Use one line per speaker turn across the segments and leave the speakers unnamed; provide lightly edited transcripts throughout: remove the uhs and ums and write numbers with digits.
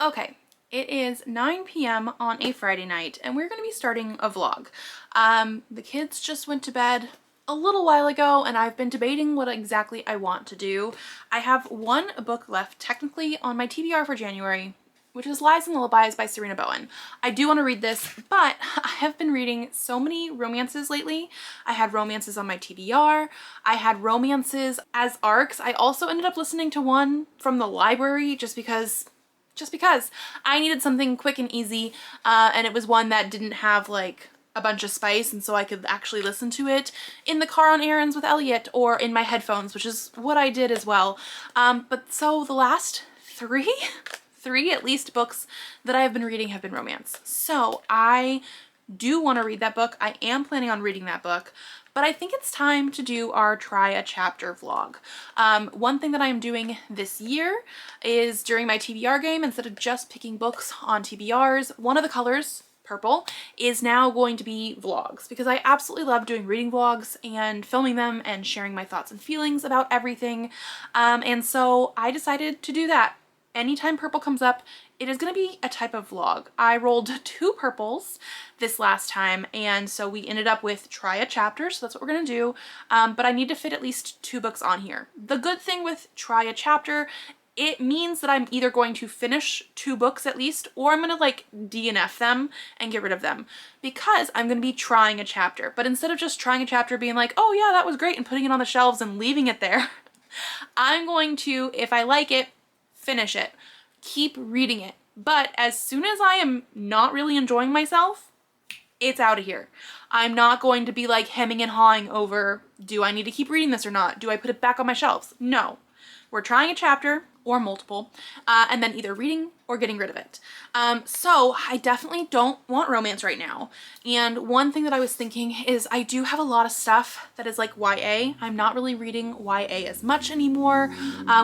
Okay, it is 9 p.m. on a Friday night, and we're going to be starting a vlog. The kids just went to bed a little while ago, and I've been debating what exactly I want to do. I have one book left technically on my TBR for January, which is Lies and Lullabies by Serena Bowen. I do want to read this, but I have been reading so many romances lately. I had romances on my TBR. I had romances as arcs. I also ended up listening to one from the library just because I needed something quick and easy, and it was one that didn't have like a bunch of spice, and so I could actually listen to it in the car on errands with Elliot or in my headphones, which is what I did as well. But so the last three at least books that I have been reading have been romance. So I do want to read that book. I am planning on reading that book, but I think it's time to do our try a chapter vlog. One thing that I'm doing this year is during my TBR game, instead of just picking books on TBRs, one of the colors, purple, is now going to be vlogs, because I absolutely love doing reading vlogs and filming them and sharing my thoughts and feelings about everything. And so I decided to do that. Anytime purple comes up, it is going to be a type of vlog. I rolled 2 purples this last time, and so we ended up with try a chapter, so that's what we're going to do. But I need to fit at least 2 books on here. The good thing with try a chapter, it means that I'm either going to finish 2 books at least, or I'm going to like DNF them and get rid of them, because I'm going to be trying a chapter. But instead of just trying a chapter being like, oh yeah, that was great, and putting it on the shelves and leaving it there, I'm going to, if I like it, finish it, keep reading it. But as soon as I am not really enjoying myself, it's out of here. I'm not going to be like hemming and hawing over, do I need to keep reading this or not? Do I put it back on my shelves? No. We're trying a chapter or multiple, and then either reading or getting rid of it. So I definitely don't want romance right now. And one thing that I was thinking is I do have a lot of stuff that is like YA. I'm not really reading YA as much anymore.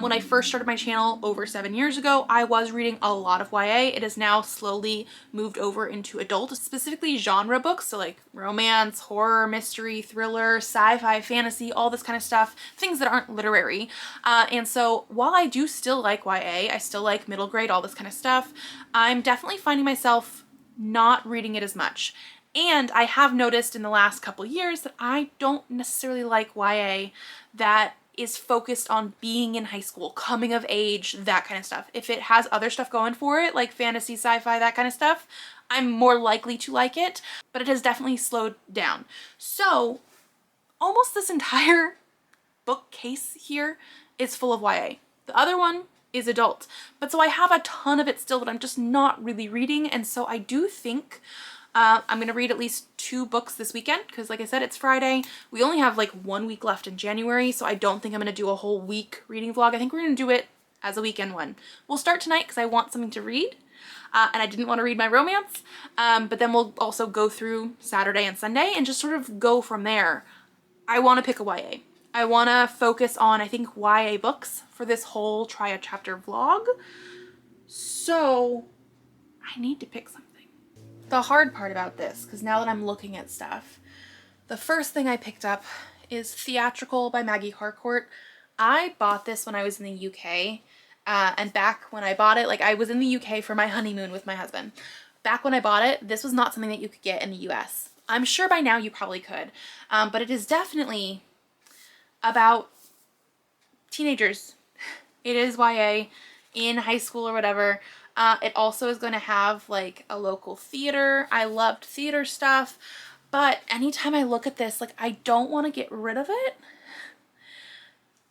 When I first started my channel over 7 years ago, I was reading a lot of YA. It has now slowly moved over into adult, specifically genre books. So like romance, horror, mystery, thriller, sci-fi, fantasy, all this kind of stuff, things that aren't literary. And so while I do still like YA, I still like middle grade, all this kind of stuff, I'm definitely finding myself not reading it as much. And I have noticed in the last couple years that I don't necessarily like YA that is focused on being in high school, coming of age, that kind of stuff. If it has other stuff going for it, like fantasy, sci-fi, that kind of stuff, I'm more likely to like it, but it has definitely slowed down. So almost this entire bookcase here is full of YA. The other one is adult. But so I have a ton of it still that I'm just not really reading. And so I do think I'm going to read at least 2 books this weekend, because like I said, it's Friday. We only have like 1 week left in January, so I don't think I'm going to do a whole week reading vlog. I think we're going to do it as a weekend one. We'll start tonight because I want something to read. And I didn't want to read my romance. But then we'll also go through Saturday and Sunday and just sort of go from there. I want to pick a YA. I want to focus on, I think, YA books for this whole try a chapter vlog. So I need to pick something. The hard part about this, because now that I'm looking at stuff, the first thing I picked up is Theatrical by Maggie Harcourt. I bought this when I was in the UK. And back when I bought it, like I was in the UK for my honeymoon with my husband. Back when I bought it, this was not something that you could get in the US. I'm sure by now you probably could. But it is definitely about teenagers. It is YA in high school or whatever. It also is going to have like a local theater. I loved theater stuff, but anytime I look at this, like I don't want to get rid of it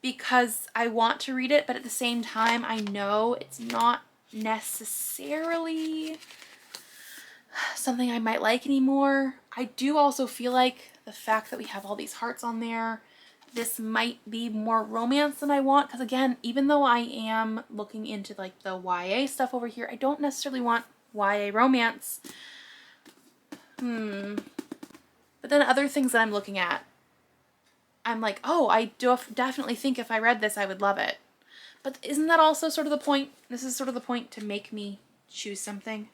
because I want to read it, but at the same time I know it's not necessarily something I might like anymore. I do also feel like the fact that we have all these hearts on there, this might be more romance than I want, because again, even though I am looking into like the YA stuff over here, I don't necessarily want YA romance. But then other things that I'm looking at, I'm like, oh, I do definitely think if I read this, I would love it. But isn't that also sort of the point? This is sort of the point to make me choose something.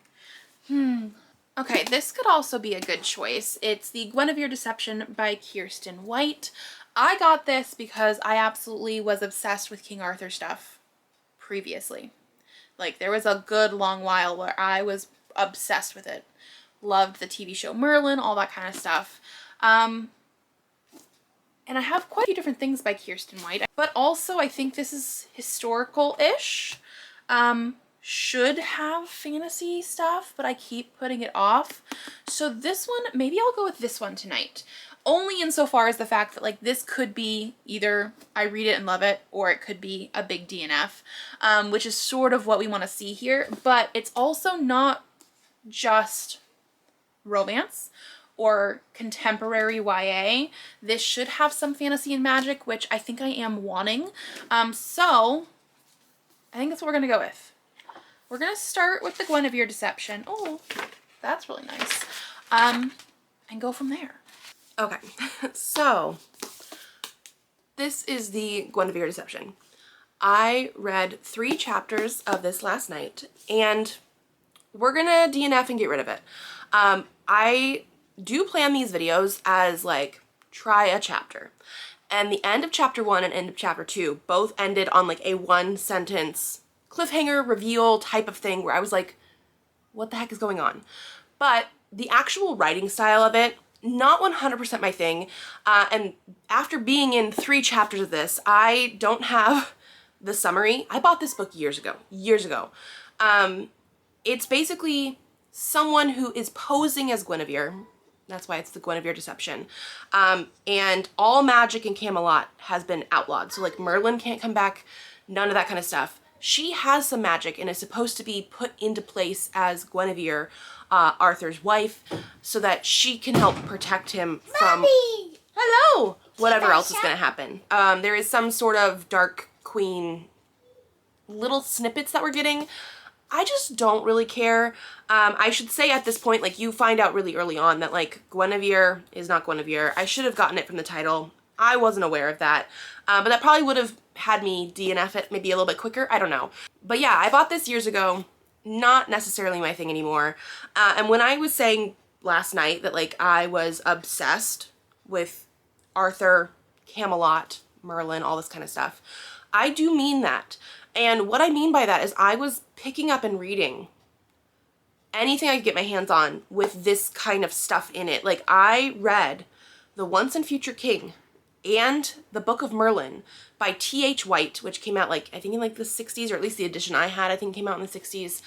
Okay, this could also be a good choice. It's the Guinevere Deception by Kiersten White. I got this because I absolutely was obsessed with King Arthur stuff previously. Like, there was a good long while where I was obsessed with it. Loved the TV show Merlin, all that kind of stuff. And I have quite a few different things by Kirsten White, but also I think this is historical-ish. Should have fantasy stuff, but I keep putting it off. So this one, maybe I'll go with this one tonight. Only insofar as the fact that, like, this could be either I read it and love it, or it could be a big DNF, which is sort of what we want to see here. But it's also not just romance or contemporary YA. This should have some fantasy and magic, which I think I am wanting. So I think that's what we're gonna go with. We're gonna start with the Guinevere Deception. Oh, that's really nice. And go from there.
Okay, so this is the Guinevere Deception. I read 3 chapters of this last night, and we're gonna DNF and get rid of it. I do plan these videos as, like, try a chapter. And the end of chapter 1 and end of chapter 2 both ended on, like, a 1-sentence cliffhanger reveal type of thing where I was like, what the heck is going on? But the actual writing style of it, not 100% my thing. And after being in 3 chapters of this, I don't have the summary. I bought this book years ago. It's basically someone who is posing as Guinevere. That's why it's the Guinevere Deception. And all magic in Camelot has been outlawed. So, like, Merlin can't come back, none of that kind of stuff. She has some magic and is supposed to be put into place as Guinevere, Arthur's wife, so that she can help protect him from...
Mommy!
Hello! Whatever else is going to happen. There is some sort of Dark Queen little snippets that we're getting. I just don't really care. I should say at this point, like, you find out really early on that, like, Guinevere is not Guinevere. I should have gotten it from the title. I wasn't aware of that. But that probably would have had me DNF it maybe a little bit quicker. I don't know. But yeah, I bought this years ago. Not necessarily my thing anymore. And when I was saying last night that, like, I was obsessed with Arthur, Camelot, Merlin, all this kind of stuff, I do mean that. And what I mean by that is I was picking up and reading anything I could get my hands on with this kind of stuff in it. Like, I read The Once and Future King and The Book of Merlin by T.H. White, which came out, like, I think in, like, the 60s, or at least the edition I had, I think came out in the 60s,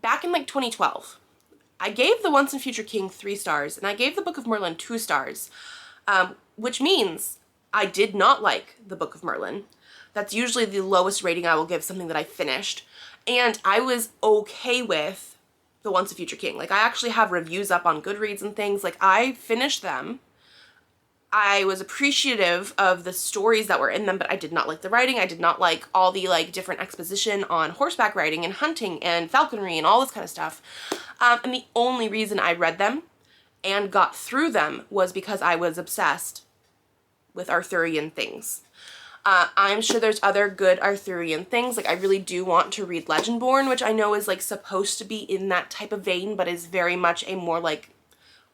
back in, like, 2012. I gave The Once and Future King 3 stars, and I gave The Book of Merlin 2 stars, which means I did not like The Book of Merlin. That's usually the lowest rating I will give something that I finished. And I was okay with The Once and Future King. Like, I actually have reviews up on Goodreads and things. Like, I finished them. I was appreciative of the stories that were in them, but I did not like the writing. I did not like all the, like, different exposition on horseback riding and hunting and falconry and all this kind of stuff. And the only reason I read them and got through them was because I was obsessed with Arthurian things. I'm sure there's other good Arthurian things. Like, I really do want to read Legendborn, which I know is, like, supposed to be in that type of vein, but is very much a more, like,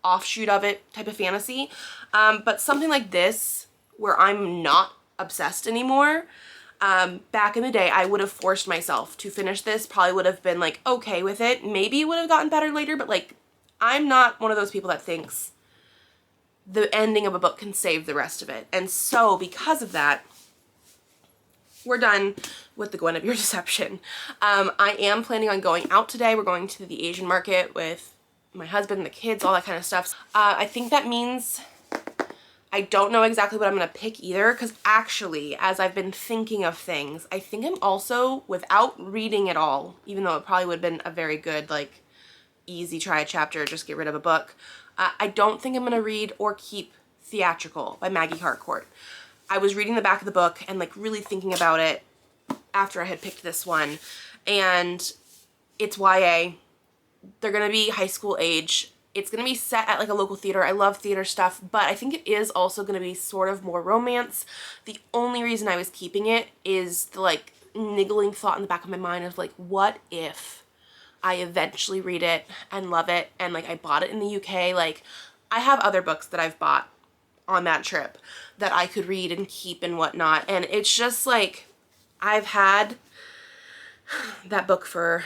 offshoot of it type of fantasy. But something like this, where I'm not obsessed anymore, back in the day, I would have forced myself to finish this, probably would have been, like, okay with it. Maybe it would have gotten better later, but, like, I'm not one of those people that thinks the ending of a book can save the rest of it. And so, because of that, we're done with the Guinevere Deception. I am planning on going out today. We're going to the Asian market with my husband and the kids, all that kind of stuff. I think that means I don't know exactly what I'm going to pick either, because actually, as I've been thinking of things, I think I'm also, without reading it all, even though it probably would have been a very good, like, easy try a chapter, just get rid of a book, I don't think I'm going to read or keep Theatrical by Maggie Harcourt. I was reading the back of the book and, like, really thinking about it after I had picked this one, and it's YA. They're gonna be high school age. It's gonna be set at, like, a local theater. I love theater stuff, but I think it is also gonna be sort of more romance. The only reason I was keeping it is the, like, niggling thought in the back of my mind of, like, what if I eventually read it and love it, and, like, I bought it in the UK. Like, I have other books that I've bought on that trip that I could read and keep and whatnot, and it's just, like, I've had that book for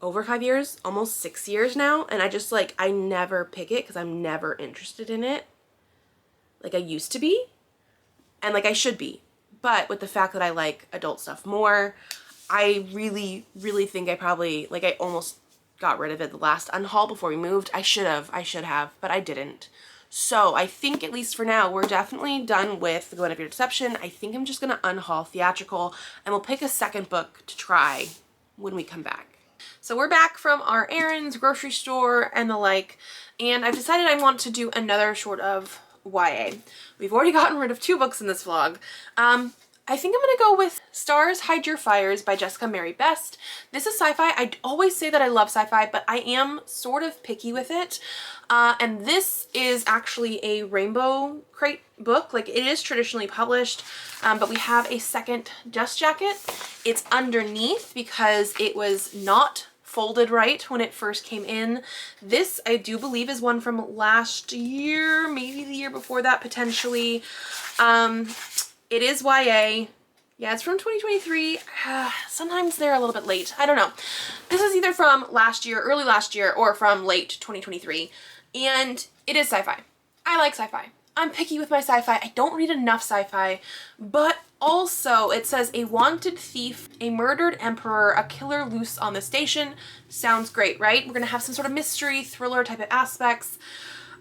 over 5 years, almost 6 years now, and I just like, I never pick it because I'm never interested in it like I used to be, and like I should be. But with the fact that I like adult stuff more, I really, really think I probably, like, I almost got rid of it the last unhaul before we moved. I should have, but I didn't. So I think, at least for now, we're definitely done with the Guinevere Deception. I think I'm just gonna unhaul Theatrical, and we'll pick a second book to try when we come back. So we're back from our errands, grocery store, and the like, and I've decided I want to do another sort of YA. We've already gotten rid of 2 books in this vlog. I think I'm gonna go with Stars Hide Your Fires by Jessica Mary Best. This is sci-fi. I always say that I love sci-fi, but I am sort of picky with it. And this is actually a Rainbow Crate book. Like, it is traditionally published, but we have a second dust jacket. It's underneath because it was not folded right when it first came in. This, I do believe, is one from last year, maybe the year before that, potentially. It is YA. Yeah, it's from 2023. Sometimes they're a little bit late. I don't know. This is either from last year, early last year, or from late 2023. And it is sci-fi. I like sci-fi. I'm picky with my sci-fi. I don't read enough sci-fi, but also it says a wanted thief, a murdered emperor, a killer loose on the station. Sounds great, right? We're gonna have some sort of mystery, thriller type of aspects.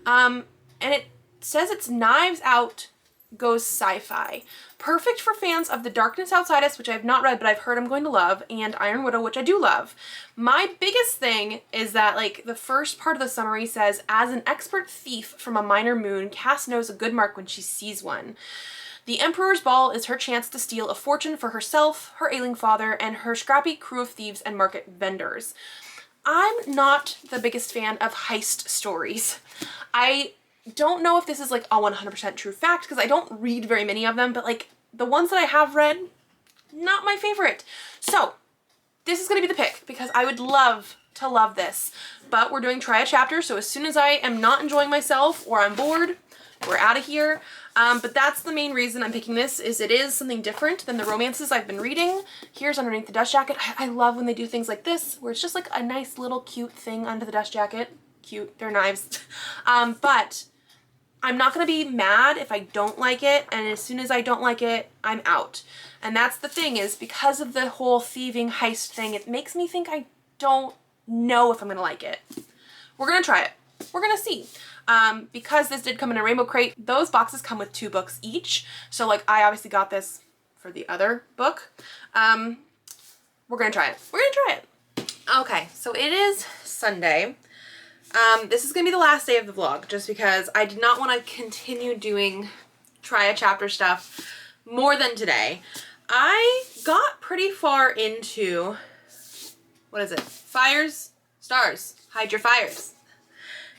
And it says it's Knives Out goes sci-fi. Perfect for fans of The Darkness Outside Us, which I've not read, but I've heard I'm going to love, and Iron Widow, which I do love. My biggest thing is that, like, the first part of the summary says, as an expert thief from a minor moon, Cass knows a good mark when she sees one. The Emperor's Ball is her chance to steal a fortune for herself, her ailing father, and her scrappy crew of thieves and market vendors. I'm not the biggest fan of heist stories. I don't know if this is like a 100% true fact because I don't read very many of them, but like the ones that I have read, not my favorite. So this is going to be the pick because I would love to love this, but we're doing try a chapter. So as soon as I am not enjoying myself or I'm bored, we're out of here. But that's the main reason I'm picking this, is it is something different than the romances I've been reading. Here's underneath the dust jacket. I love when they do things like this, where it's just like a nice little cute thing under the dust jacket. Cute, they're knives. But I'm not gonna be mad if I don't like it, and as soon as I don't like it, I'm out. And that's the thing, is because of the whole thieving heist thing, it makes me think I don't know if I'm gonna like it. We're gonna try it. We're gonna see. Because this did come in a Rainbow Crate, those boxes come with 2 books each. So like, I obviously got this for the other book. We're gonna try it. We're gonna try it. Okay, so it is Sunday. This is gonna be the last day of the vlog, just because I did not want to continue doing try a chapter stuff more than today. I got pretty far into, what is it? Stars, Hide Your Fires.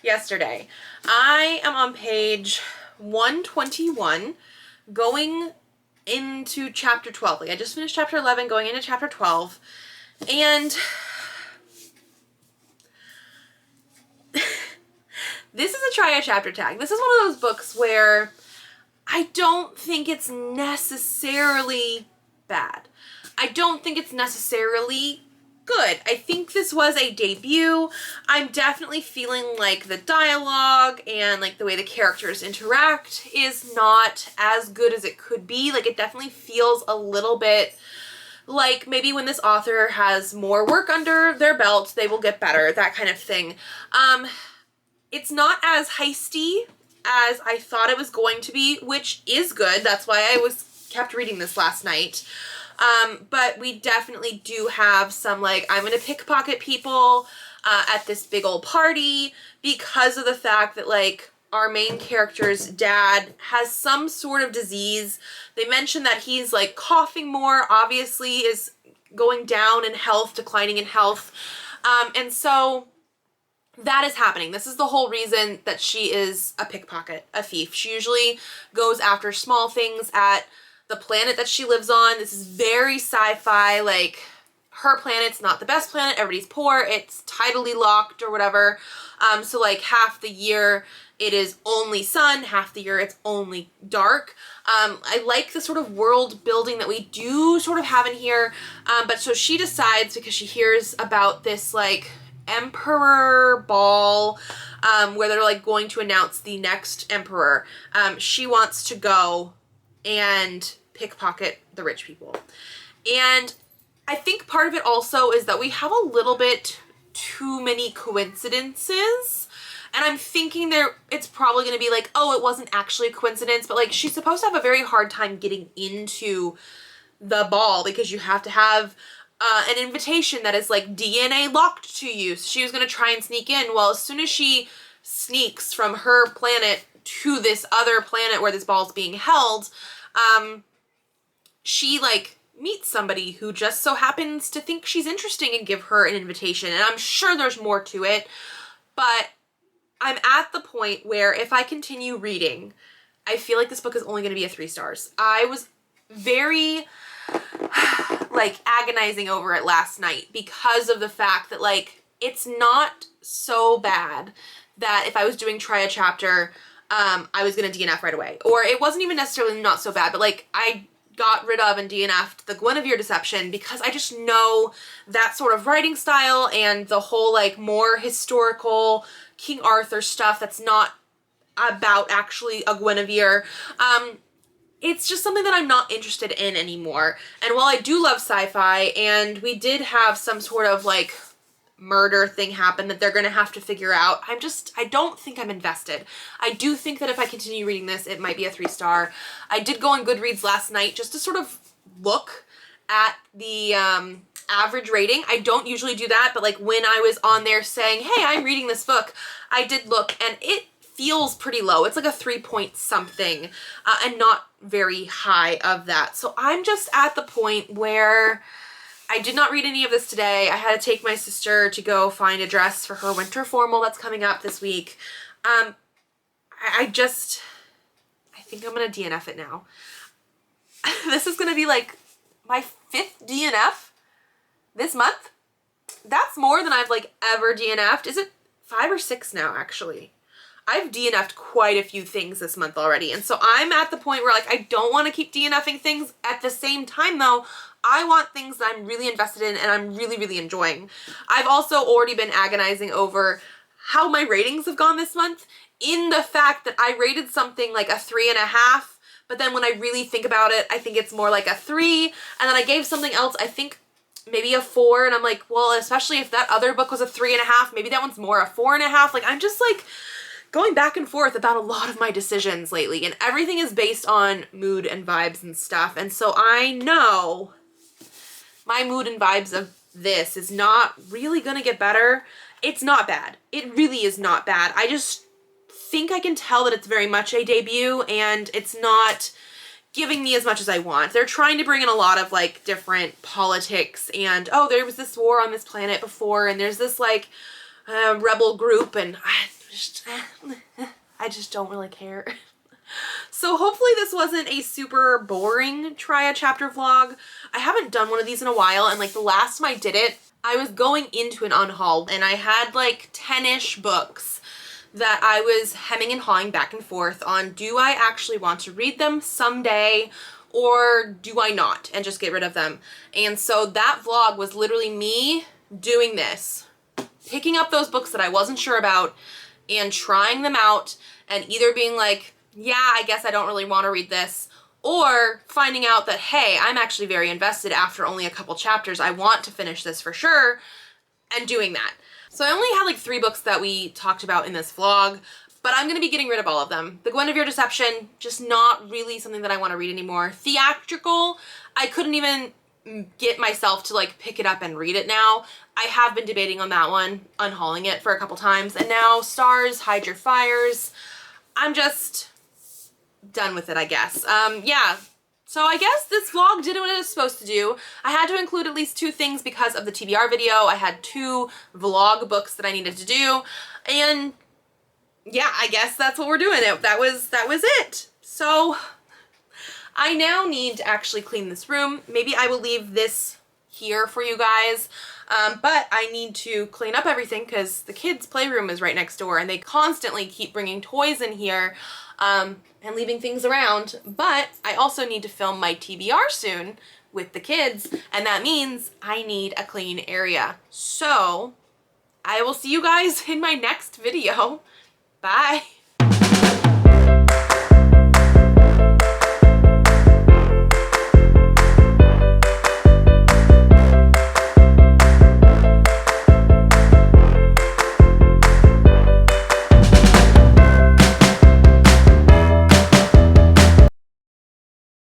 Yesterday. I am on page 121, going into chapter 12. Like, I just finished chapter 11, going into chapter 12, and this is a try a chapter tag. This is one of those books where I don't think it's necessarily bad. I don't think it's necessarily good. I think this was a debut. I'm definitely feeling like the dialogue and like the way the characters interact is not as good as it could be. Like, it definitely feels a little bit like maybe when this author has more work under their belt, they will get better, that kind of thing. It's not as heisty as I thought it was going to be, which is good. That's why I kept reading this last night. But we definitely do have some, like, I'm gonna pickpocket people at this big old party because of the fact that, like, our main character's dad has some sort of disease. They mention that he's, like, coughing more, obviously is going down in health, declining in health. And so that is happening. This is the whole reason that she is a pickpocket, a thief. She usually goes after small things at the planet that she lives on. This is very sci-fi, like, her planet's not the best planet, everybody's poor, it's tidally locked or whatever. So like half the year it is only sun, half the year it's only dark. I like the sort of world building that we do sort of have in here, but so she decides, because she hears about this like emperor ball, where they're like going to announce the next emperor, she wants to go and pickpocket the rich people. And I think part of it also is that we have a little bit too many coincidences. And I'm thinking it's probably going to be like, oh, it wasn't actually a coincidence, but like she's supposed to have a very hard time getting into the ball because you have to have an invitation that is like DNA locked to you. So she was going to try and sneak in. Well, as soon as she sneaks from her planet to this other planet where this ball is being held, she like meets somebody who just so happens to think she's interesting and give her an invitation. And I'm sure there's more to it, but I'm at the point where if I continue reading, I feel like this book is only going to be a 3 stars. I was very like agonizing over it last night because of the fact that like it's not so bad that if I was doing try a chapter, I was going to DNF right away. Or it wasn't even necessarily not so bad, but like I got rid of and DNF'd the Guinevere Deception because I just know that sort of writing style and the whole like more historical King Arthur stuff that's not about actually a Guinevere. It's just something that I'm not interested in anymore. And while I do love sci-fi, and we did have some sort of like murder thing happen that they're gonna have to figure out, I don't think I'm invested. I do think that if I continue reading this, it might be a 3 star. I did go on Goodreads last night just to sort of look at the average rating. I don't usually do that, but like when I was on there saying, hey, I'm reading this book, I did look and it feels pretty low. It's like a 3 point something, and not very high of that. So I'm just at the point where I did not read any of this today. I had to take my sister to go find a dress for her winter formal that's coming up this week. I think I'm gonna DNF it now. This is gonna be like my 5th DNF this month. That's more than I've like ever DNF'd. Is it 5 or 6 now, actually? I've DNF'd quite a few things this month already. And so I'm at the point where like I don't want to keep DNFing things. At the same time though, I want things that I'm really invested in and I'm really, really enjoying. I've also already been agonizing over how my ratings have gone this month, in the fact that I rated something like a 3.5, but then when I really think about it, I think it's more like a 3. And then I gave something else, I think maybe a 4, and I'm like, well, especially if that other book was a 3.5, maybe that one's more a 4.5. Like I'm just like going back and forth about a lot of my decisions lately, and everything is based on mood and vibes and stuff. And so I know my mood and vibes of this is not really gonna get better. It's not bad. It really is not bad. I just think I can tell that it's very much a debut and it's not giving me as much as I want. They're trying to bring in a lot of like different politics and, oh, there was this war on this planet before and there's this like rebel group, and I just don't really care. So hopefully this wasn't a super boring try a chapter vlog. I haven't done one of these in a while, and like the last time I did it, I was going into an unhaul and I had like 10-ish books that I was hemming and hawing back and forth on. Do I actually want to read them someday, or do I not and just get rid of them? And so that vlog was literally me doing this, picking up those books that I wasn't sure about and trying them out, and either being like, yeah, I guess I don't really want to read this, or finding out that, hey, I'm actually very invested after only a couple chapters. I want to finish this for sure, and doing that. So I only had like 3 books that we talked about in this vlog, but I'm going to be getting rid of all of them. The Guinevere Deception, just not really something that I want to read anymore. Theatrical, I couldn't even get myself to like pick it up and read it now. I have been debating on that one, unhauling it for a couple times, and now Stars, Hide Your Fires. I'm just done with it, I guess. Yeah, so I guess this vlog did what it was supposed to do. I had to include at least 2 things because of the TBR video. I had 2 vlog books that I needed to do, and yeah, I guess that's what we're doing. That was it. So I now need to actually clean this room. Maybe I will leave this here for you guys. But I need to clean up everything because the kids' playroom is right next door and they constantly keep bringing toys in here and leaving things around. But I also need to film my TBR soon with the kids, and that means I need a clean area. So I will see you guys in my next video. Bye.